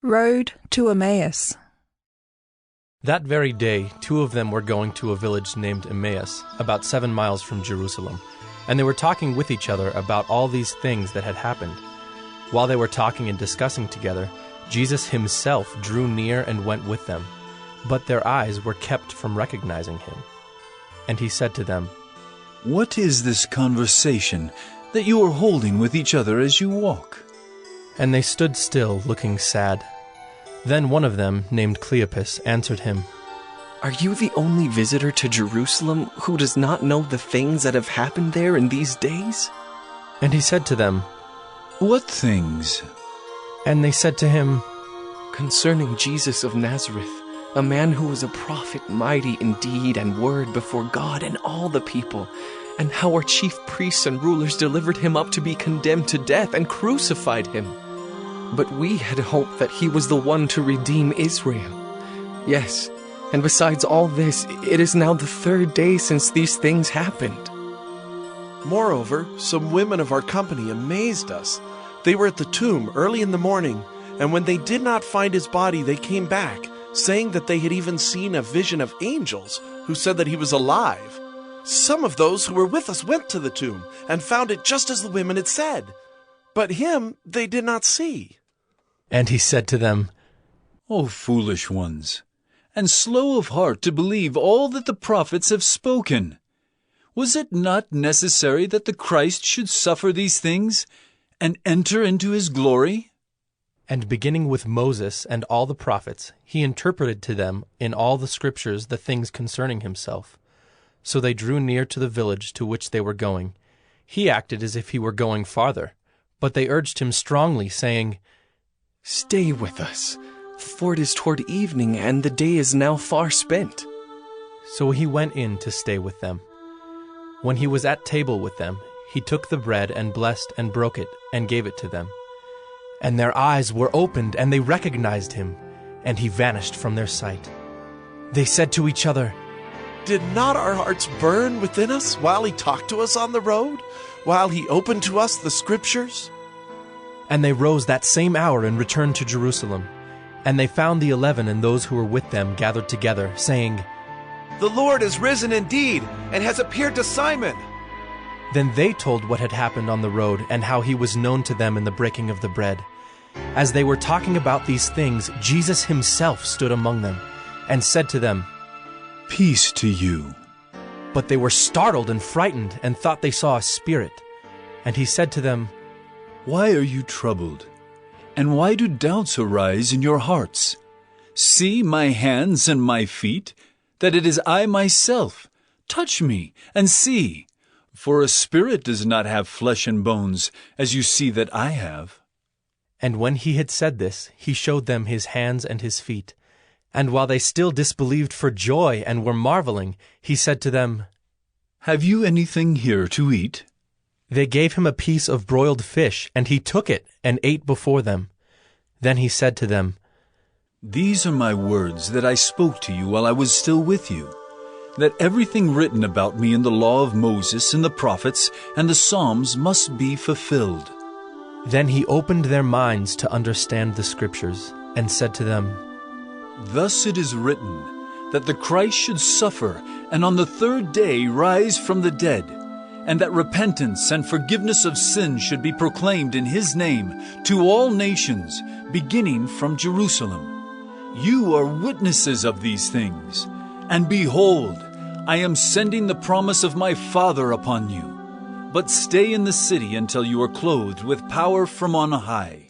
Road to Emmaus. That very day, two of them were going to a village named Emmaus, about 7 miles from Jerusalem, and they were talking with each other about all these things that had happened. While they were talking and discussing together, Jesus himself drew near and went with them, but their eyes were kept from recognizing him. And he said to them, "What is this conversation that you are holding with each other as you walk?" And they stood still, looking sad. Then one of them, named Cleopas, answered him, "Are you the only visitor to Jerusalem who does not know the things that have happened there in these days?" And he said to them, "What things?" And they said to him, "Concerning Jesus of Nazareth, a man who was a prophet, mighty in deed and word before God and all the people, and how our chief priests and rulers delivered him up to be condemned to death and crucified him. But we had hoped that he was the one to redeem Israel. Yes, and besides all this, it is now the 3rd day since these things happened." Moreover, some women of our company amazed us. They were at the tomb early in the morning, and when they did not find his body, they came back, saying that they had even seen a vision of angels who said that he was alive. Some of those who were with us went to the tomb and found it just as the women had said, but him they did not see. And he said to them, "O foolish ones, and slow of heart to believe all that the prophets have spoken. Was it not necessary that the Christ should suffer these things and enter into his glory?" And beginning with Moses and all the prophets, he interpreted to them in all the scriptures the things concerning himself. So they drew near to the village to which they were going. He acted as if he were going farther, but they urged him strongly, saying, "Stay with us, for it is toward evening, and the day is now far spent." So he went in to stay with them. When he was at table with them, he took the bread and blessed and broke it and gave it to them. And their eyes were opened, and they recognized him, and he vanished from their sight. They said to each other, Did not our hearts burn within us while he talked to us on the road, while he opened to us the scriptures? And they rose that same hour and returned to Jerusalem. And they found the 11 and those who were with them gathered together, saying, "The Lord is risen indeed, and has appeared to Simon." Then they told what had happened on the road, and how he was known to them in the breaking of the bread. As they were talking about these things, Jesus himself stood among them, and said to them, "Peace to you." But they were startled and frightened, and thought they saw a spirit. And he said to them, "Why are you troubled? And why do doubts arise in your hearts? See my hands and my feet, that it is I myself. Touch me and see. For a spirit does not have flesh and bones, as you see that I have." And when he had said this, he showed them his hands and his feet. And while they still disbelieved for joy and were marveling, he said to them, "Have you anything here to eat?" They gave him a piece of broiled fish, and he took it and ate before them. Then he said to them, "These are my words that I spoke to you while I was still with you, that everything written about me in the law of Moses and the prophets and the Psalms must be fulfilled." Then he opened their minds to understand the scriptures, and said to them, "Thus it is written, that the Christ should suffer, and on the 3rd day rise from the dead, and that repentance and forgiveness of sins should be proclaimed in his name to all nations, beginning from Jerusalem. You are witnesses of these things. And behold, I am sending the promise of my Father upon you. But stay in the city until you are clothed with power from on high."